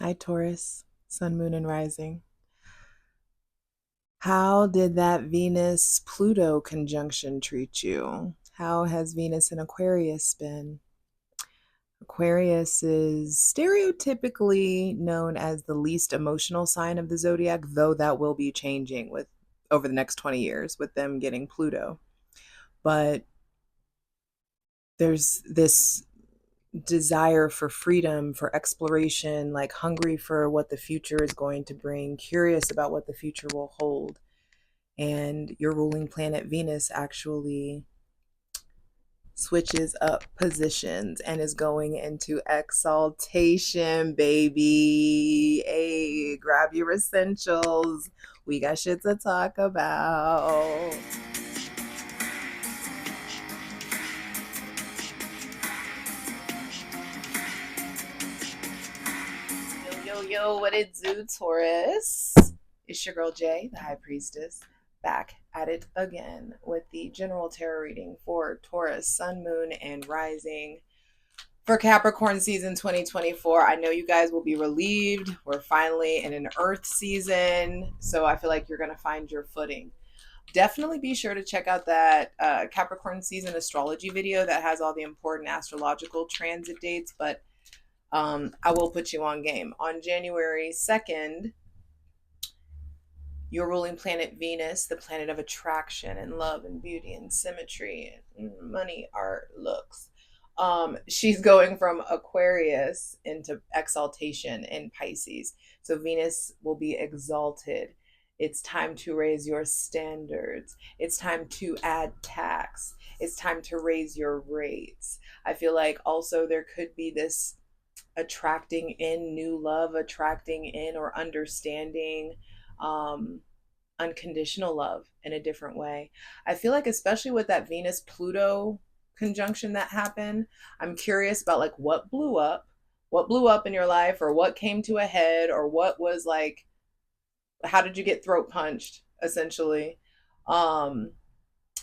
Hi, Taurus, Sun, Moon, and Rising. How did that Venus Pluto conjunction treat you? How has Venus in Aquarius been? Aquarius is stereotypically known as the least emotional sign of the zodiac, though that will be changing with over the next 20 years with them getting Pluto. But there's this desire for freedom, for exploration, like hungry for what the future is going to bring, curious about what the future will hold. And your ruling planet Venus actually switches up positions and is going into exaltation, baby. Hey, grab your essentials. We got shit to talk about. Yo, what it do, Taurus? It's your girl Jay, the High Priestess, back at it again with the general tarot reading for Taurus, Sun, Moon, and Rising for Capricorn season 2024. I know you guys will be relieved. We're finally in an Earth season, so I feel like you're going to find your footing. Definitely be sure to check out that Capricorn season astrology video that has all the important astrological transit dates, but I will put you on game. On January 2nd, your ruling planet Venus, the planet of attraction and love and beauty and symmetry and money, art, looks. She's going from Aquarius into exaltation in Pisces. So Venus will be exalted. It's time to raise your standards. It's time to add tax. It's time to raise your rates. I feel like also there could be this attracting in new love, attracting in or understanding um, unconditional love in a different way. I feel like, especially with that Venus Pluto conjunction that happened, I'm curious about like what blew up in your life, or what came to a head, or what was like, how did you get throat punched, essentially. Um,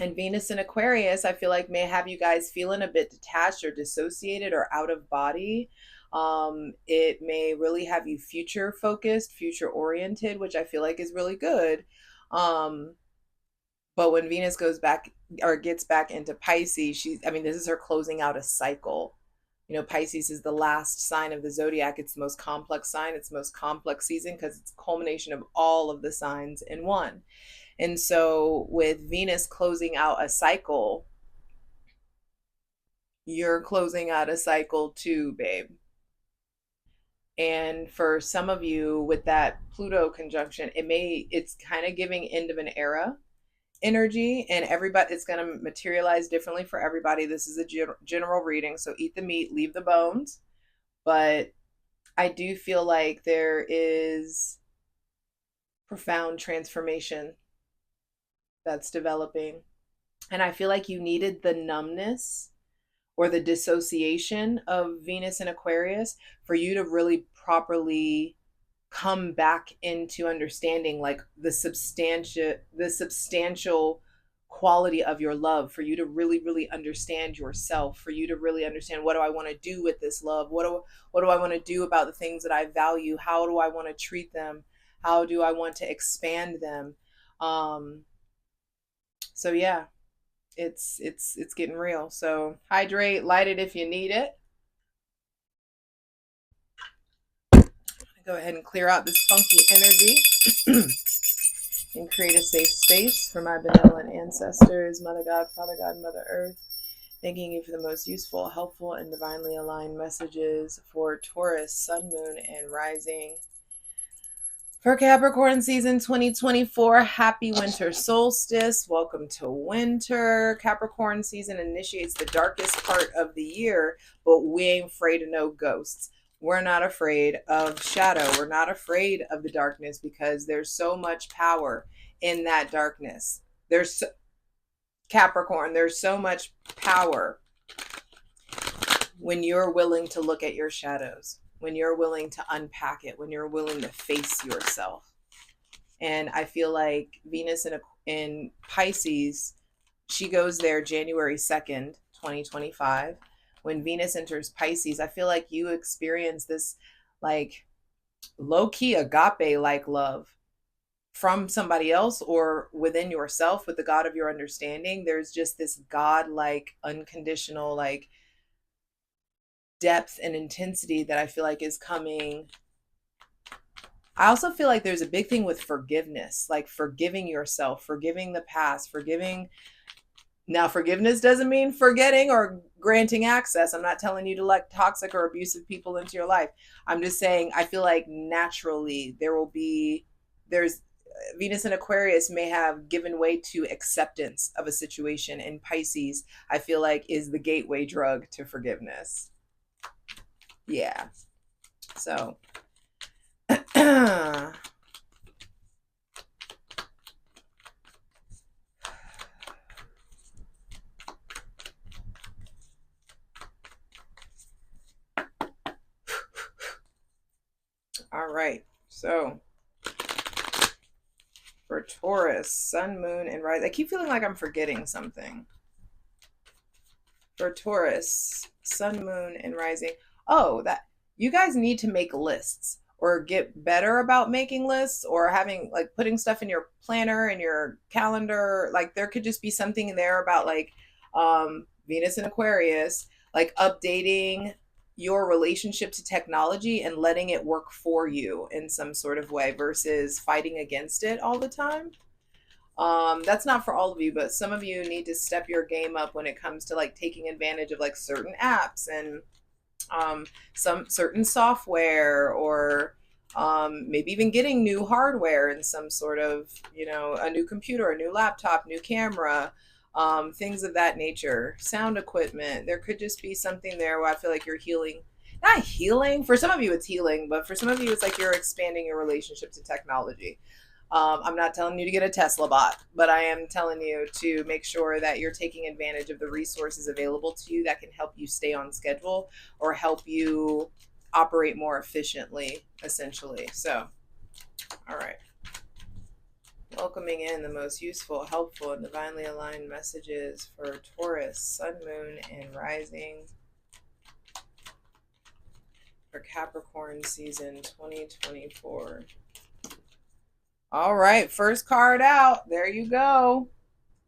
and Venus in Aquarius, I feel like may have you guys feeling a bit detached or dissociated or out of body. It may really have you future focused, future oriented, which I feel like is really good. Um, but when Venus goes back or gets back into Pisces, I mean, this is her closing out a cycle. You know, Pisces is the last sign of the zodiac. It's the most complex sign. It's the most complex season because it's a culmination of all of the signs in one. And so with Venus closing out a cycle, you're closing out a cycle too, babe. And for some of you with that Pluto conjunction, it's kind of giving end of an era energy, and everybody, it's going to materialize differently for everybody. This is a general reading, so eat the meat, leave the bones. But I do feel like there is profound transformation that's developing. And I feel like you needed the numbness or the dissociation of Venus and Aquarius for you to really properly come back into understanding like the substantial quality of your love, for you to really understand yourself, for you to really understand, what do I want to do with this love, what do I want to do about the things that I value, how do I want to treat them, how do I want to expand them. um so yeah, it's getting real. So hydrate, light it if you need it. Go ahead and clear out this funky energy and create a safe space for my benevolent ancestors, Mother God, Father God, Mother Earth. Thanking you for the most useful, helpful, and divinely aligned messages for Taurus, Sun, Moon, and Rising. For Capricorn season 2024, happy winter solstice. Welcome to winter. Capricorn season initiates the darkest part of the year, but we ain't afraid of no ghosts. We're not afraid of shadow. We're not afraid of the darkness because there's so much power in that darkness. There's Capricorn, there's so much power when you're willing to look at your shadows, when you're willing to unpack it, when you're willing to face yourself. And I feel like Venus in Pisces, she goes there January 2nd, 2025. When Venus enters Pisces, I feel like you experience this like low-key agape like love from somebody else or within yourself with the God of your understanding. There's just this God like unconditional like depth and intensity that I feel like is coming. I also feel like there's a big thing with forgiveness, like forgiving yourself, forgiving the past, forgiving. Now, forgiveness doesn't mean forgetting or granting access. I'm not telling you to let toxic or abusive people into your life. I'm just saying, I feel like naturally there's Venus in Aquarius may have given way to acceptance of a situation, and Pisces, I feel like, is the gateway drug to forgiveness. Yeah. So, all right. So, for Taurus, Sun, Moon, and Rise. I keep feeling like I'm forgetting something. For Taurus, Sun, Moon, and Rising. Oh, that you guys need to make lists or get better about making lists or having like putting stuff in your planner and your calendar. Like there could just be something in there about like Venus and Aquarius, like updating your relationship to technology and letting it work for you in some sort of way versus fighting against it all the time. That's not for all of you, but some of you need to step your game up when it comes to like taking advantage of like certain apps and some certain software or maybe even getting new hardware and some sort of, a new computer, a new laptop, new camera, things of that nature, sound equipment. There could just be something there where I feel like you're healing. Not healing. For some of you, it's healing, but for some of you, it's like you're expanding your relationship to technology. I'm not telling you to get a Tesla bot, but I am telling you to make sure that you're taking advantage of the resources available to you that can help you stay on schedule or help you operate more efficiently, essentially. So, all right. Welcoming in the most useful, helpful, and divinely aligned messages for Taurus, Sun, Moon, and Rising for Capricorn season 2024. All right, first card out. There you go.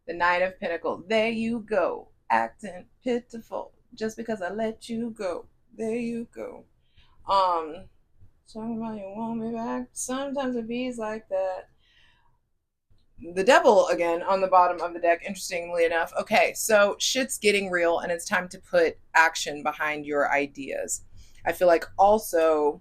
The Nine of Pentacles. There you go. Acting pitiful just because I let you go. There you go. Talking about you want me back. Sometimes it be like that. The devil again on the bottom of the deck, interestingly enough. Okay, so shit's getting real and it's time to put action behind your ideas. I feel like also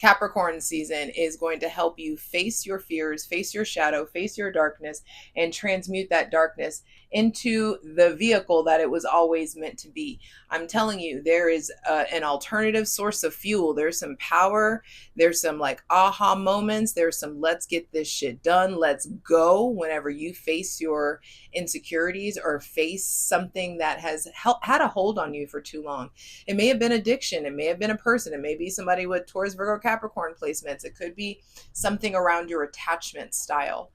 Capricorn season is going to help you face your fears, face your shadow, face your darkness, and transmute that darkness into the vehicle that it was always meant to be. I'm telling you, there is an alternative source of fuel. There's some power. There's some like aha moments. There's some let's get this shit done. Let's go whenever you face your insecurities or face something that has had a hold on you for too long. It may have been addiction. It may have been a person. It may be somebody with Taurus, Virgo, Capricorn placements. It could be something around your attachment style.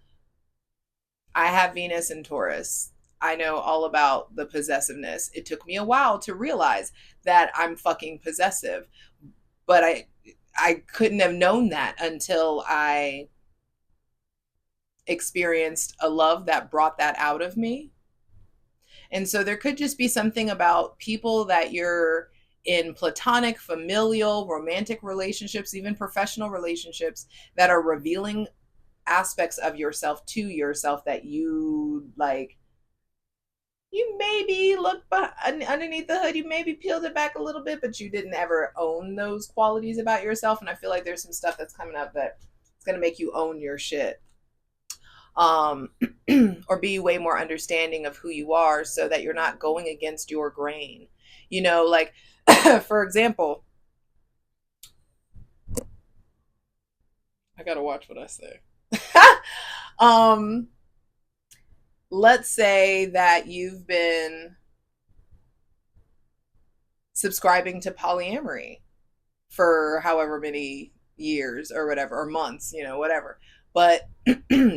I have Venus in Taurus. I know all about the possessiveness. It took me a while to realize that I'm fucking possessive, but I couldn't have known that until I experienced a love that brought that out of me. And so there could just be something about people that you're in platonic, familial, romantic relationships, even professional relationships that are revealing aspects of yourself to yourself that you like. You maybe look underneath the hood, you maybe peeled it back a little bit, but you didn't ever own those qualities about yourself. And I feel like there's some stuff that's coming up that it's going to make you own your shit. Or be way more understanding of who you are so that you're not going against your grain. Like, for example, I gotta watch what I say. Let's say that you've been subscribing to polyamory for however many years or whatever, or months, whatever. But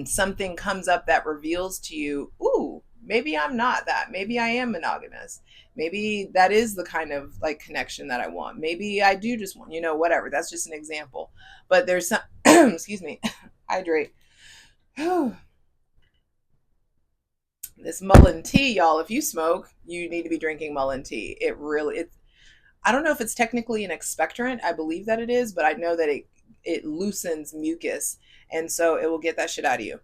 something comes up that reveals to you, ooh, maybe I'm not that. Maybe I am monogamous. Maybe that is the kind of like connection that I want. Maybe I do just want, whatever. That's just an example. But there's some, excuse me, hydrate. This mullein tea, y'all, if you smoke, you need to be drinking mullein tea. I don't know if it's technically an expectorant. I believe that it is, but I know that it loosens mucus, and so it will get that shit out of you.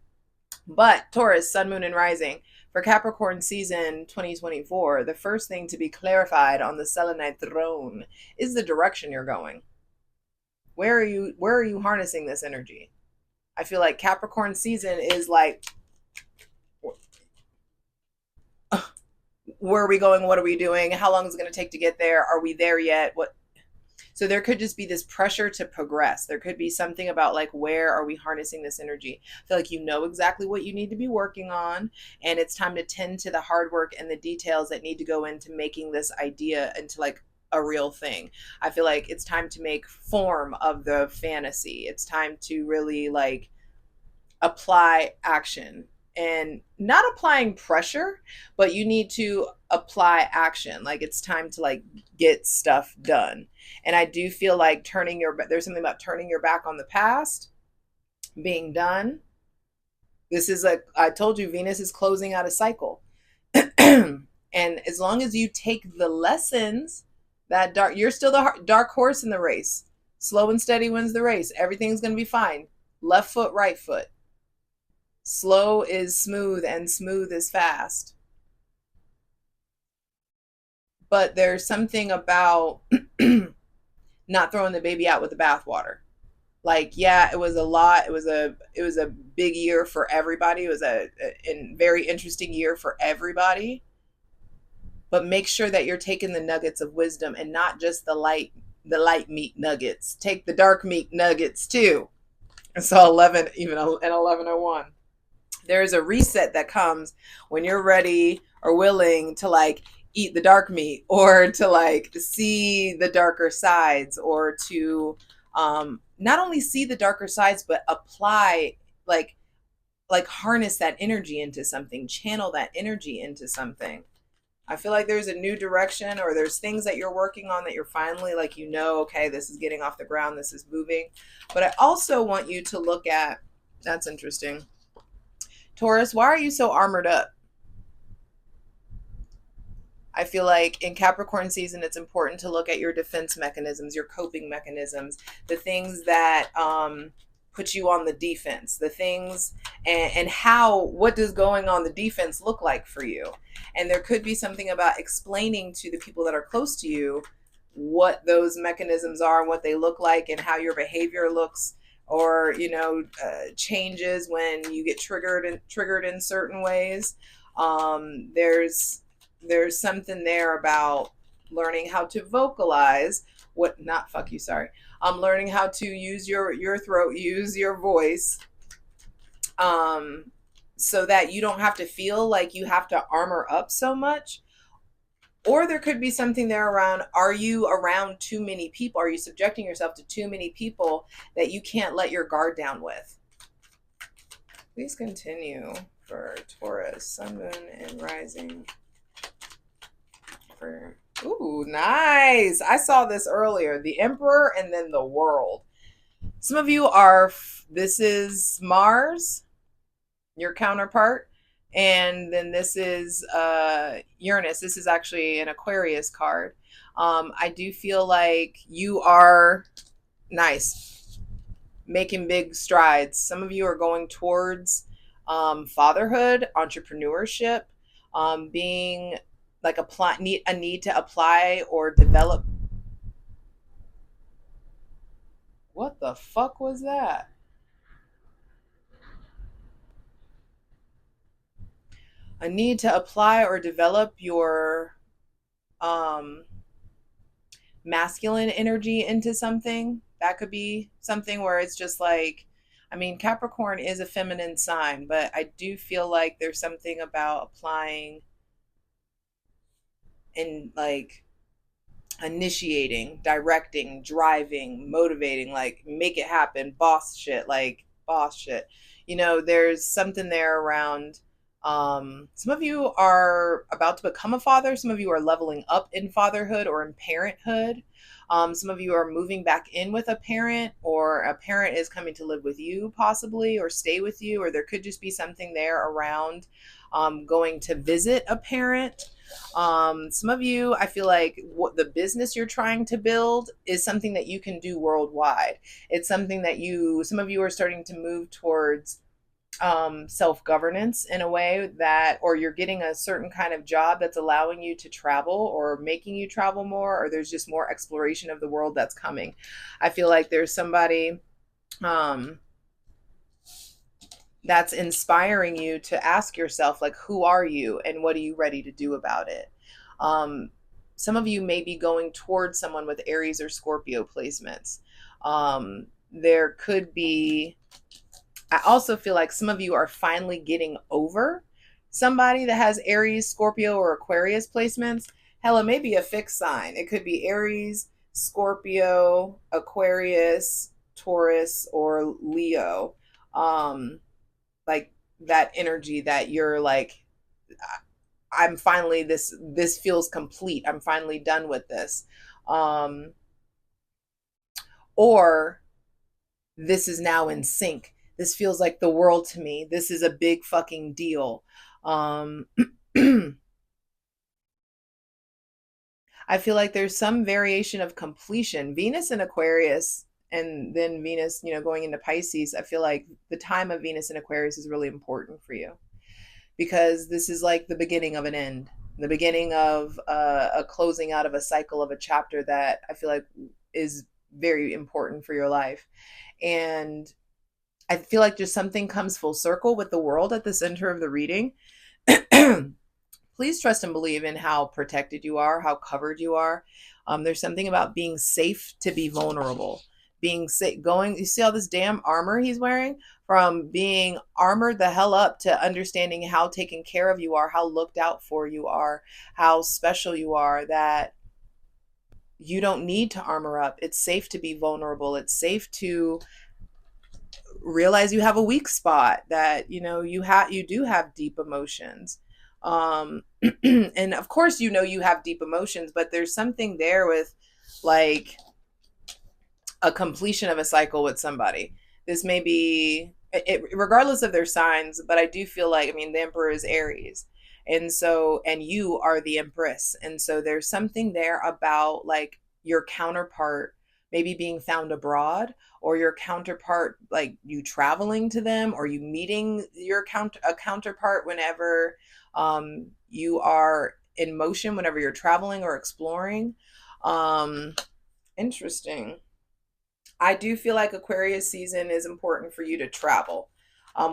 But Taurus, Sun, Moon, and Rising, for Capricorn season 2024, the first thing to be clarified on the selenite throne is the direction you're going. Where are you harnessing this energy? I feel like Capricorn season is like, where are we going? What are we doing? How long is it going to take to get there? Are we there yet? What? So there could just be this pressure to progress. There could be something about like, where are we harnessing this energy? I feel like you know exactly what you need to be working on, and it's time to tend to the hard work and the details that need to go into making this idea into like a real thing. I feel like it's time to make form of the fantasy. It's time to really like apply action, and not applying pressure, but you need to apply action. Like it's time to like get stuff done. And I do feel like there's something about turning your back on the past, being done. I told you, Venus is closing out a cycle. And as long as you take the lessons, you're still the dark horse in the race. Slow and steady wins the race. Everything's going to be fine. Left foot, right foot. Slow is smooth and smooth is fast. But there's something about not throwing the baby out with the bathwater. Like, yeah, it was a lot. It was a big year for everybody. It was a very interesting year for everybody. But make sure that you're taking the nuggets of wisdom and not just the light meat nuggets. Take the dark meat nuggets too. So 11, even an 1101. There's a reset that comes when you're ready or willing to like eat the dark meat, or to like see the darker sides, or to not only see the darker sides, but apply like harness that energy into something, channel that energy into something. I feel like there's a new direction, or there's things that you're working on that you're finally like, okay, this is getting off the ground, this is moving. But I also want you to look at, that's interesting. Taurus, why are you so armored up? I feel like in Capricorn season, it's important to look at your defense mechanisms, your coping mechanisms, the things that put you on the defense, the things and what does going on the defense look like for you? And there could be something about explaining to the people that are close to you what those mechanisms are and what they look like, and how your behavior looks, or changes when you get triggered in certain ways. There's something there about learning how to vocalize learning how to use your throat, use your voice, so that you don't have to feel like you have to armor up so much. Or there could be something there around, are you around too many people? Are you subjecting yourself to too many people that you can't let your guard down with? Please continue for Taurus, Sun, Moon, and Rising. Ooh, nice. I saw this earlier. The Emperor and then the World. Some of you this is Mars, your counterpart. And then this is Uranus. This is actually an Aquarius card. I do feel like you are making big strides. Some of you are going towards fatherhood, entrepreneurship, being like a need to apply or develop. What the fuck was that? A need to apply or develop your masculine energy into something. That could be something where it's just like, Capricorn is a feminine sign, but I do feel like there's something about applying and like initiating, directing, driving, motivating, like make it happen, boss shit. There's something there around Some of you are about to become a father. Some of you are leveling up in fatherhood or in parenthood. Some of you are moving back in with a parent, or a parent is coming to live with you, possibly, or stay with you, or there could just be something there around going to visit a parent. Some of you, I feel like what the business you're trying to build is something that you can do worldwide. It's something that some of you are starting to move towards self-governance in a way that, or you're getting a certain kind of job that's allowing you to travel or making you travel more, or there's just more exploration of the world that's coming. I feel like there's somebody that's inspiring you to ask yourself, like, who are you and what are you ready to do about it? Some of you may be going towards someone with Aries or Scorpio placements. There could be, I also feel like some of you are finally getting over somebody that has Aries, Scorpio, or Aquarius placements. Hell, it may be a fixed sign. It could be Aries, Scorpio, Aquarius, Taurus, or Leo. Like that energy that you're like, I'm finally, this feels complete. I'm finally done with this. Or this is now in sync. This feels like the world to me. This is a big fucking deal. I feel like there's some variation of completion. Venus in Aquarius, and then Venus, going into Pisces. I feel like the time of Venus in Aquarius is really important for you, because this is like the beginning of an end, the beginning of a closing out of a cycle of a chapter that I feel like is very important for your life. And I feel like just something comes full circle with the world at the center of the reading. Please trust and believe in how protected you are, how covered you are. There's something about being safe to be vulnerable. Being safe, you see all this damn armor he's wearing? From being armored the hell up to understanding how taken care of you are, how looked out for you are, how special you are, that you don't need to armor up. It's safe to be vulnerable. It's safe to realize you have a weak spot, that you do have deep emotions. And of course you have deep emotions, but there's something there with like a completion of a cycle with somebody. This may be regardless of their signs, but I do feel like, the emperor is Aries, and you are the empress, and so there's something there about like your counterpart maybe being found abroad, or your counterpart, like you traveling to them, or you meeting a counterpart whenever you are in motion, whenever you're traveling or exploring. Interesting. I do feel like Aquarius season is important for you to travel.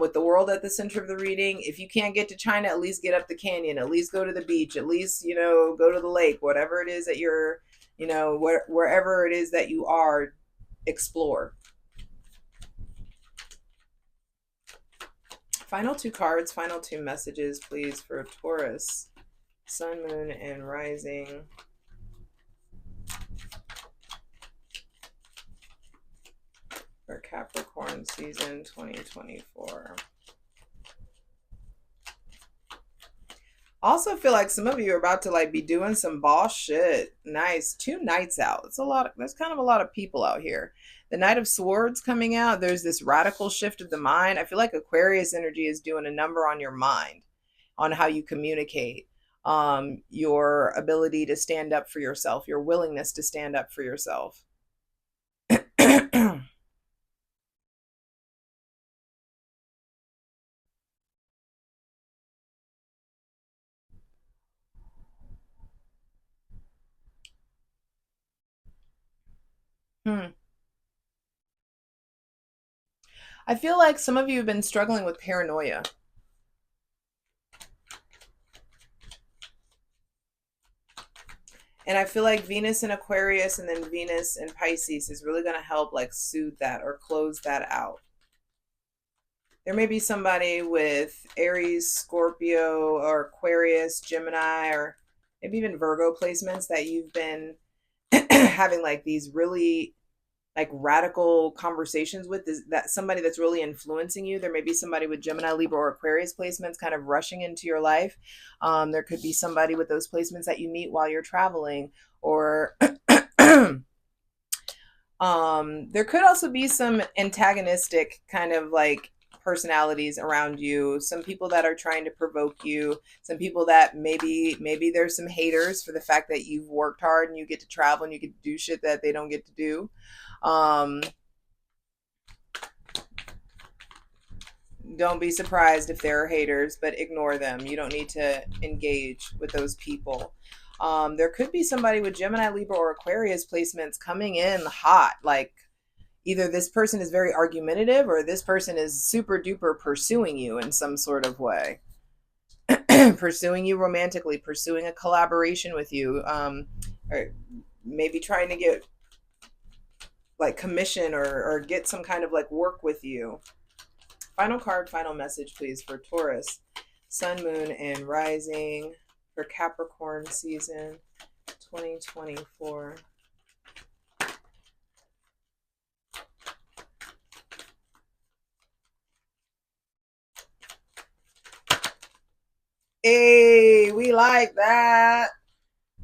With the world at the center of the reading, if you can't get to China, at least get up the canyon, at least go to the beach, at least, go to the lake, whatever it is that you're, wherever it is that you are, explore. Final two cards, final two messages, please, for Taurus, Sun, Moon, and Rising. For Capricorn season 2024. Also feel like some of you are about to like be doing some boss shit. Nice. 2 knights out. There's kind of a lot of people out here. The Knight of Swords coming out. There's this radical shift of the mind. I feel like Aquarius energy is doing a number on your mind, on how you communicate, your ability to stand up for yourself, your willingness to stand up for yourself. I feel like some of you have been struggling with paranoia. And I feel like Venus in Aquarius and then Venus in Pisces is really going to help like soothe that or close that out. There may be somebody with Aries, Scorpio, or Aquarius, Gemini, or maybe even Virgo placements that you've been having like these really like radical conversations with, is that somebody that's really influencing you. There may be somebody with Gemini, Libra, or Aquarius placements kind of rushing into your life. There could be somebody with those placements that you meet while you're traveling, or there could also be some antagonistic kind of like personalities around you, some people that are trying to provoke you, some people that maybe there's some haters for the fact that you've worked hard and you get to travel and you get to do shit that they don't get to do. Don't be surprised if there are haters, but ignore them. You don't need to engage with those people. There could be somebody with Gemini, Libra, or Aquarius placements coming in hot. Like either this person is very argumentative or this person is super duper pursuing you in some sort of way. Pursuing you romantically, pursuing a collaboration with you, or maybe trying to get like commission or get some kind of like work with you. Final card, final message, please, for Taurus, Sun, Moon, and Rising for Capricorn season 2024. Hey, we like that.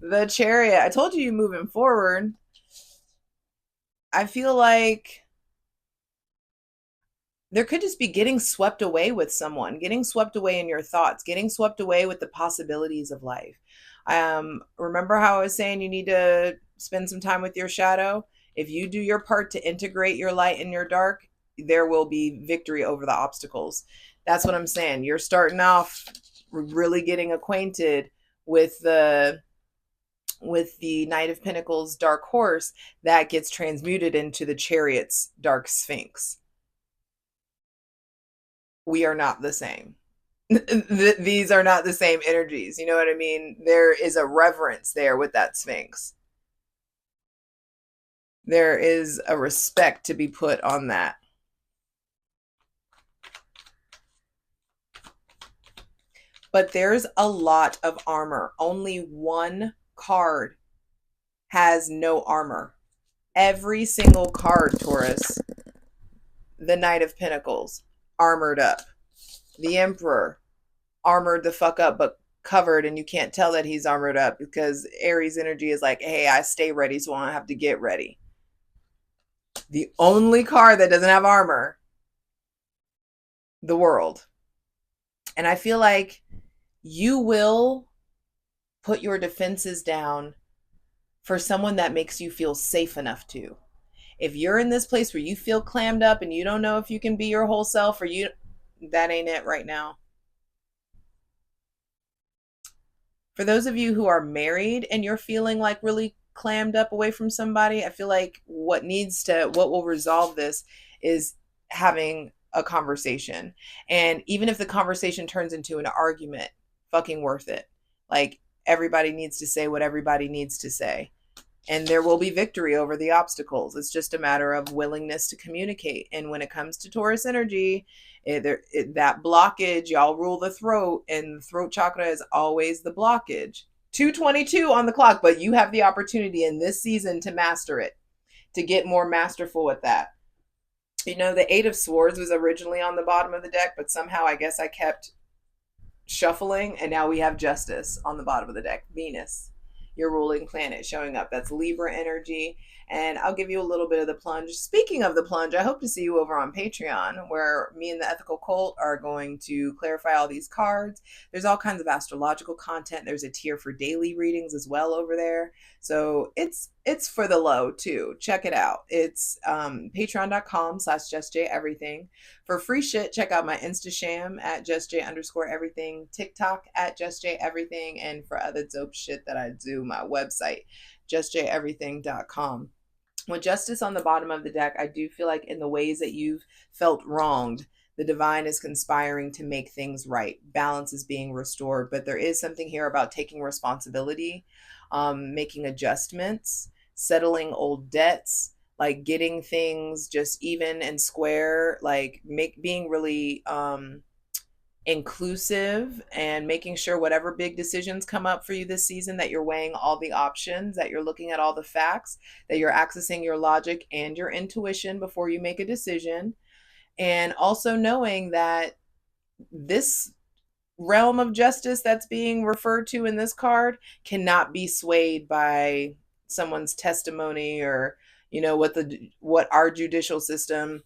The Chariot. I told you moving forward. I feel like there could just be getting swept away with someone, getting swept away in your thoughts, getting swept away with the possibilities of life. Remember how I was saying you need to spend some time with your shadow? If you do your part to integrate your light and your dark, there will be victory over the obstacles. That's what I'm saying. You're starting off really getting acquainted with the Knight of Pentacles dark horse that gets transmuted into the Chariot's dark sphinx. We are not the same. These are not the same energies. You know what I mean? There is a reverence there with that sphinx. There is a respect to be put on that. But there's a lot of armor. Only one card has no armor. Every single card, Taurus, the Knight of Pentacles, armored up. The Emperor, armored the fuck up, but covered, and you can't tell that he's armored up because Aries energy is like, hey, I stay ready, so I don't have to get ready. The only card that doesn't have armor, the World. And I feel like you will put your defenses down for someone that makes you feel safe enough to. If you're in this place where you feel clammed up and you don't know if you can be your whole self, or that ain't it right now. For those of you who are married and you're feeling like really clammed up away from somebody, I feel like what will resolve this is having a conversation. And even if the conversation turns into an argument, fucking worth it. Like everybody needs to say what everybody needs to say. And there will be victory over the obstacles. It's just a matter of willingness to communicate. And when it comes to Taurus energy, that blockage, y'all rule the throat, and the throat chakra is always the blockage. 222 on the clock, but you have the opportunity in this season to master it, to get more masterful with that. You know, the Eight of Swords was originally on the bottom of the deck, but somehow I guess I kept shuffling, and now we have Justice on the bottom of the deck. Venus, your ruling planet, showing up. That's Libra energy. And I'll give you a little bit of the plunge. Speaking of the plunge, I hope to see you over on Patreon, where me and the Ethical Cult are going to clarify all these cards. There's all kinds of astrological content. There's a tier for daily readings as well over there. So it's for the low too. Check it out. It's patreon.com/JustJEverything. For free shit, check out my Instasham at JustJ_everything, TikTok at JustJEverything, and for other dope shit that I do, my website, JustJEverything.com. With Justice on the bottom of the deck, I do feel like in the ways that you've felt wronged, the divine is conspiring to make things right. Balance is being restored, but there is something here about taking responsibility, making adjustments, settling old debts, like getting things just even and square, like being really inclusive and making sure whatever big decisions come up for you this season, that you're weighing all the options, that you're looking at all the facts, that you're accessing your logic and your intuition before you make a decision. And also knowing that this realm of justice that's being referred to in this card cannot be swayed by someone's testimony or what our judicial system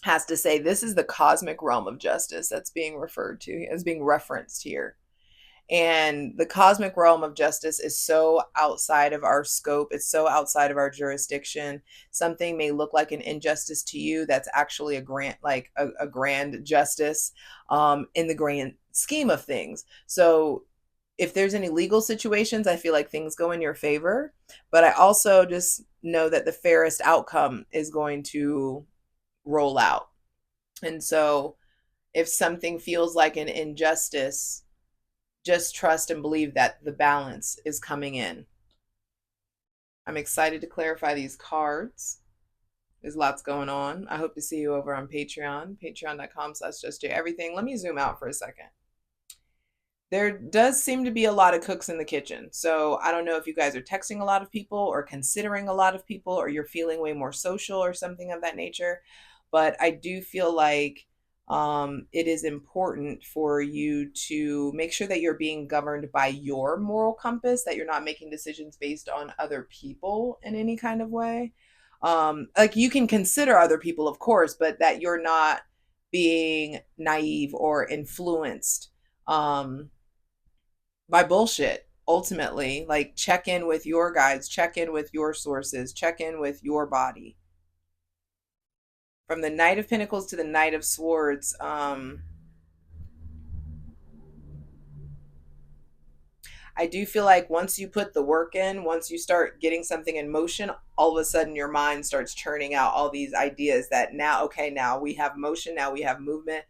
has to say. This is the cosmic realm of justice that's being referred to, as being referenced here. And the cosmic realm of justice is so outside of our scope. It's so outside of our jurisdiction. Something may look like an injustice to you that's actually a grand, like a grand justice in the grand scheme of things. So if there's any legal situations, I feel like things go in your favor. But I also just know that the fairest outcome is going to roll out. And so if something feels like an injustice, just trust and believe that the balance is coming in. I'm excited to clarify these cards. There's lots going on. I hope to see you over on Patreon, patreon.com/JustJEverything. Let me zoom out for a second. There does seem to be a lot of cooks in the kitchen. So I don't know if you guys are texting a lot of people or considering a lot of people, or you're feeling way more social or something of that nature. But I do feel like it is important for you to make sure that you're being governed by your moral compass, that you're not making decisions based on other people in any kind of way. Like you can consider other people, of course, but that you're not being naive or influenced by bullshit. Ultimately, like check in with your guides, check in with your sources, check in with your body. From the Knight of Pentacles to the Knight of Swords, I do feel like once you put the work in, once you start getting something in motion, all of a sudden your mind starts churning out all these ideas that now, okay, now we have motion, now we have movement,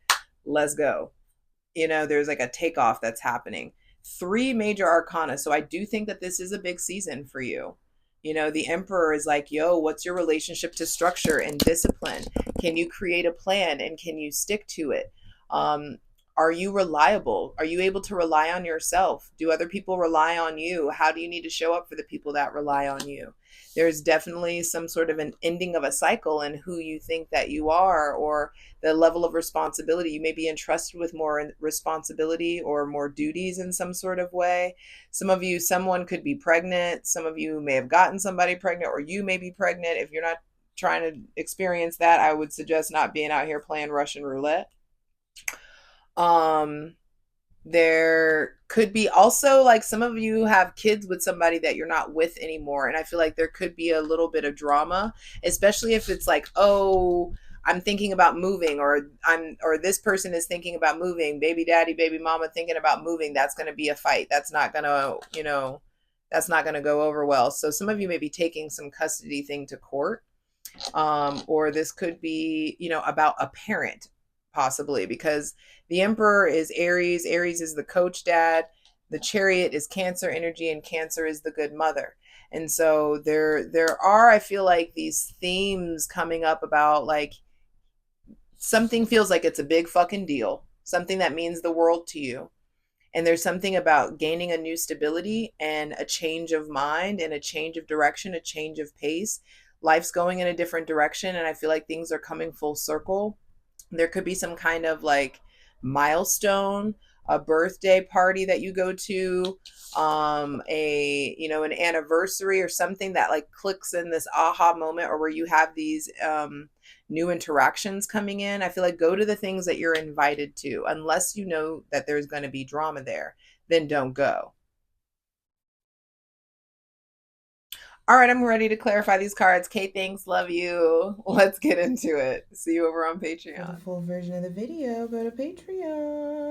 let's go. There's like a takeoff that's happening. 3 major arcana. So I do think that this is a big season for you. The Emperor is like, yo, what's your relationship to structure and discipline? Can you create a plan and can you stick to it? Are you reliable? Are you able to rely on yourself? Do other people rely on you? How do you need to show up for the people that rely on you? There's definitely some sort of an ending of a cycle in who you think that you are, or the level of responsibility. You may be entrusted with more responsibility or more duties in some sort of way. Some of you, someone could be pregnant. Some of you may have gotten somebody pregnant, or you may be pregnant. If you're not trying to experience that, I would suggest not being out here playing Russian roulette. There could be also like some of you have kids with somebody that you're not with anymore, and I feel like there could be a little bit of drama, especially if it's like, oh, I'm thinking about moving, or this person is thinking about moving, baby daddy, baby mama thinking about moving. That's going to be a fight. That's not going to, that's not going to go over well. So some of you may be taking some custody thing to court, or this could be, about a parent, possibly, because the Emperor is Aries. Aries is the coach dad. The Chariot is Cancer energy, and Cancer is the good mother. And so there are, I feel like, these themes coming up about like something feels like it's a big fucking deal, something that means the world to you. And there's something about gaining a new stability and a change of mind and a change of direction, a change of pace. Life's going in a different direction, and I feel like things are coming full circle. There could be some kind of like milestone, a birthday party that you go to, an anniversary or something that like clicks in this aha moment, or where you have these new interactions coming in. I feel like go to the things that you're invited to, unless you know that there's going to be drama there, then don't go. All right, I'm ready to clarify these cards. Kate, thanks. Love you. Let's get into it. See you over on Patreon. For the full version of the video, go to Patreon.